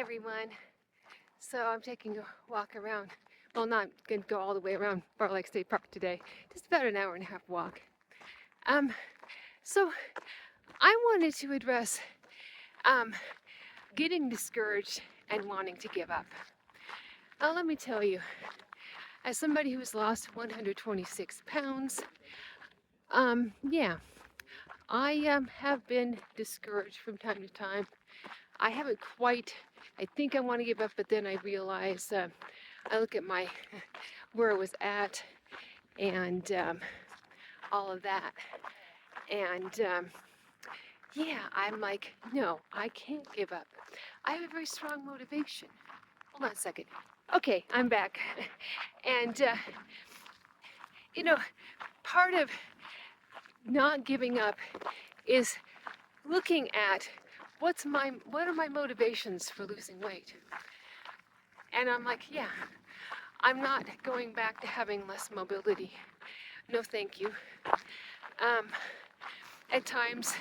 everyone. So I'm taking a walk around. Well, not going to go all the way around Bar Lake State Park today. Just about an hour and a half walk. So I wanted to address getting discouraged and wanting to give up. Now, let me tell you, as somebody who's lost 126 pounds, yeah, I have been discouraged from time to time. I haven't quite, I think I want to give up, but then I realize, I look at where I was at and all of that. And yeah, I'm like, no, I can't give up. I have a very strong motivation. Hold on a second. Okay, I'm back. And, part of not giving up is looking at what are my motivations for losing weight? And I'm like, yeah, I'm not going back to having less mobility. No, thank you. At times,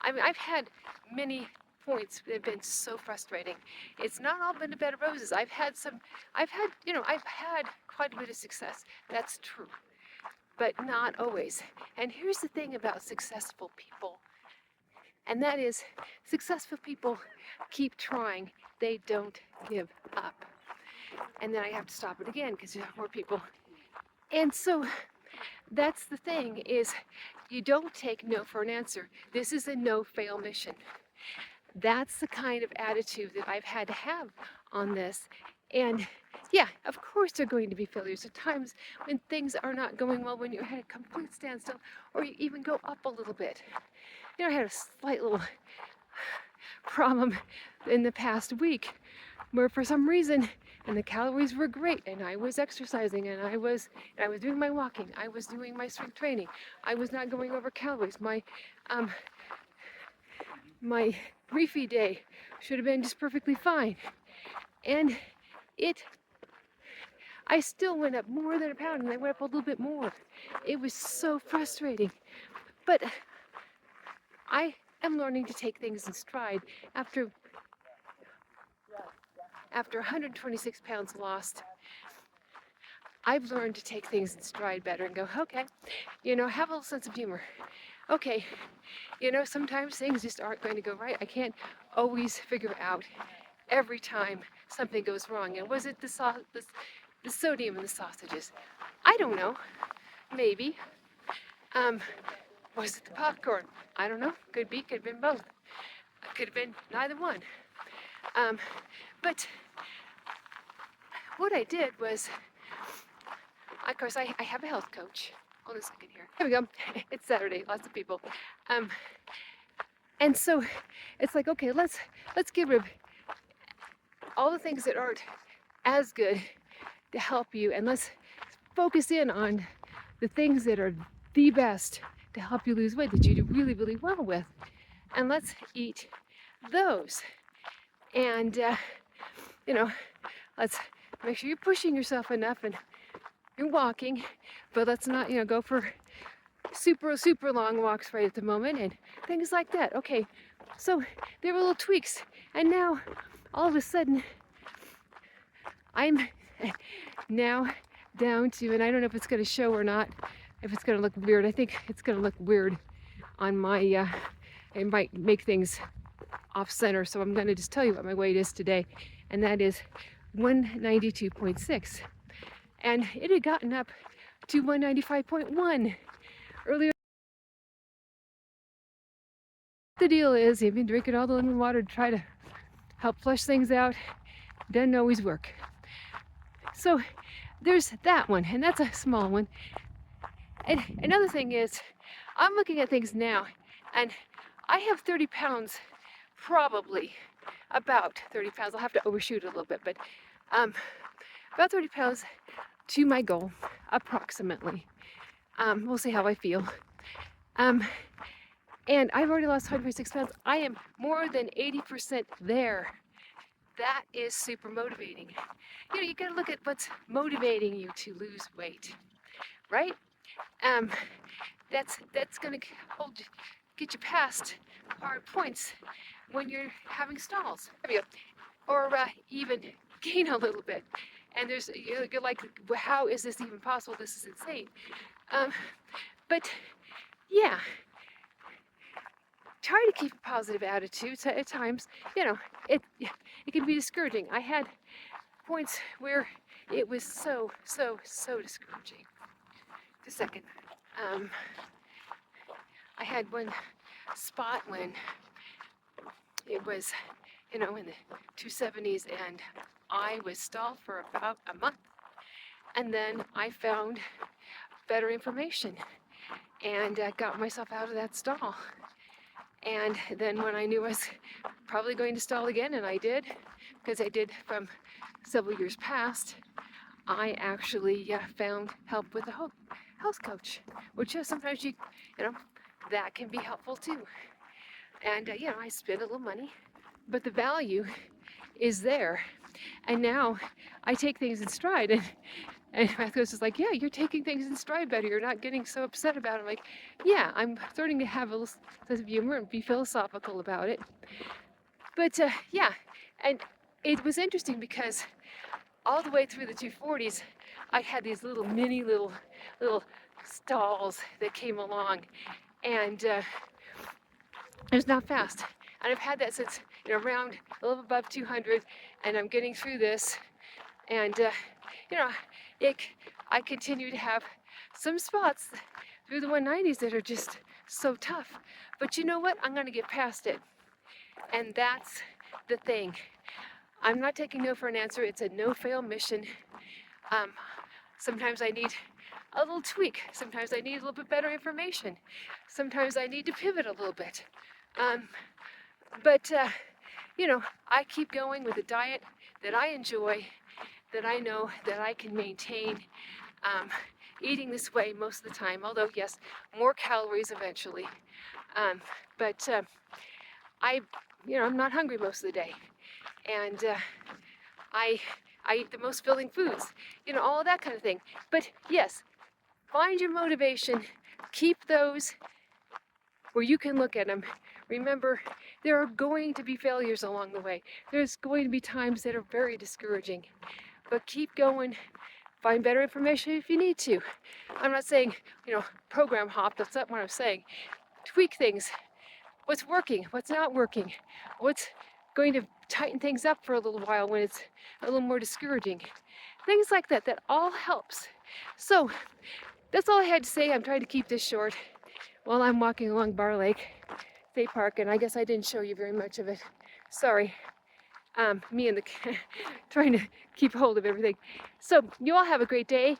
I've had many points that have been so frustrating. It's not all been a bed of roses. I've had quite a bit of success. That's true, but not always. And here's the thing about successful people, and that is successful people keep trying. They don't give up. And then I have to stop it again because there are more people. And so that's the thing, is you don't take no for an answer. This is a no-fail mission. That's the kind of attitude that I've had to have on this. And yeah, of course there are going to be failures. At times when things are not going well, when you're at a complete standstill, or you even go up a little bit. I had a slight little problem in the past week where for some reason, and the calories were great, and I was exercising, and I was doing my walking, I was doing my strength training, I was not going over calories. My refeed day should have been just perfectly fine, and I still went up more than a pound, and I went up a little bit more. It was so frustrating, but I am learning to take things in stride. After 126 pounds lost, I've learned to take things in stride better and go, okay, have a little sense of humor. Okay, sometimes things just aren't going to go right. I can't always figure out every time something goes wrong. And was it the sodium in the sausages? I don't know. Maybe. Was it the popcorn? I don't know. Could have been both. Could have been neither one. But what I did was, of course, I have a health coach. Hold on a second here. Here we go. It's Saturday, lots of people. And so it's like, okay, let's get rid of all the things that aren't as good to help you, and let's focus in on the things that are the best to help you lose weight, that you do really, really well with. And let's eat those. And, let's make sure you're pushing yourself enough and you're walking, but let's not, go for super, super long walks right at the moment and things like that. Okay, so there were little tweaks, and now all of a sudden I'm now down to, and I don't know if it's going to show or not, if it's going to look weird. I think it's going to look weird on my, it might make things off center, so I'm going to just tell you what my weight is today, and that is 192.6, and it had gotten up to 195.1 earlier. The deal is, you've been drinking all the lemon water to try to help flush things out. Doesn't always work. So there's that one, and that's a small one. And another thing is, I'm looking at things now, and I have 30 pounds, probably about 30 pounds. I'll have to overshoot a little bit, but about 30 pounds to my goal, approximately. We'll see how I feel. And I've already lost 126 pounds. I am more than 80% there. That is super motivating. You gotta look at what's motivating you to lose weight, right? That's gonna get you past hard points when you're having stalls. There we go. or even gain a little bit. And you're like, how is this even possible? This is insane. Um, but yeah, try to keep a positive attitude. So at times, it can be discouraging. I had points where it was so discouraging. Just a second. Um, I had one spot when it was, in the 270s, and I was stalled for about a month. And then I found better information and got myself out of that stall. And then when I knew I was probably going to stall again, and I did, because I did from several years past, I actually found help with a health coach, which sometimes that can be helpful too. And I spend a little money, but the value is there. And now I take things in stride, and my coach is like, yeah, you're taking things in stride better. You're not getting so upset about it. I'm like, yeah, I'm starting to have a little sense of humor and be philosophical about it. But yeah, and it was interesting because all the way through the 240s, I had these little stalls that came along, and it was not fast. And I've had that since around a little above 200, and I'm getting through this, and I continue to have some spots through the 190s that are just so tough. But you know what? I'm going to get past it. And that's the thing. I'm not taking no for an answer. It's a no-fail mission. Sometimes I need a little tweak. Sometimes I need a little bit better information. Sometimes I need to pivot a little bit. But I keep going with a diet that I enjoy, that I know that I can maintain eating this way most of the time. Although, yes, more calories eventually. But I'm not hungry most of the day. And I eat the most filling foods, all of that kind of thing. But yes, find your motivation, keep those where you can look at them. Remember, there are going to be failures along the way. There's going to be times that are very discouraging, but keep going. Find better information if you need to. I'm not saying, program hop, that's not what I'm saying. Tweak things. What's working, what's not working, what's going to tighten things up for a little while when it's a little more discouraging. Things like that, that all helps. So that's all I had to say. I'm trying to keep this short while I'm walking along Bar Lake State Park, and I guess I didn't show you very much of it. Sorry. Me and the trying to keep hold of everything. So you all have a great day.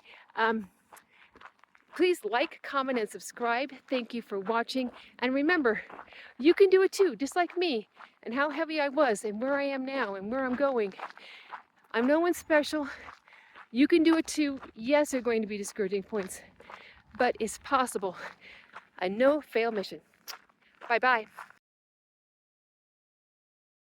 Please like, comment, and subscribe. Thank you for watching. And remember, you can do it too, just like me, and how heavy I was, and where I am now, and where I'm going. I'm no one special. You can do it too. Yes, there are going to be discouraging points, but it's possible. A no-fail mission. Bye-bye.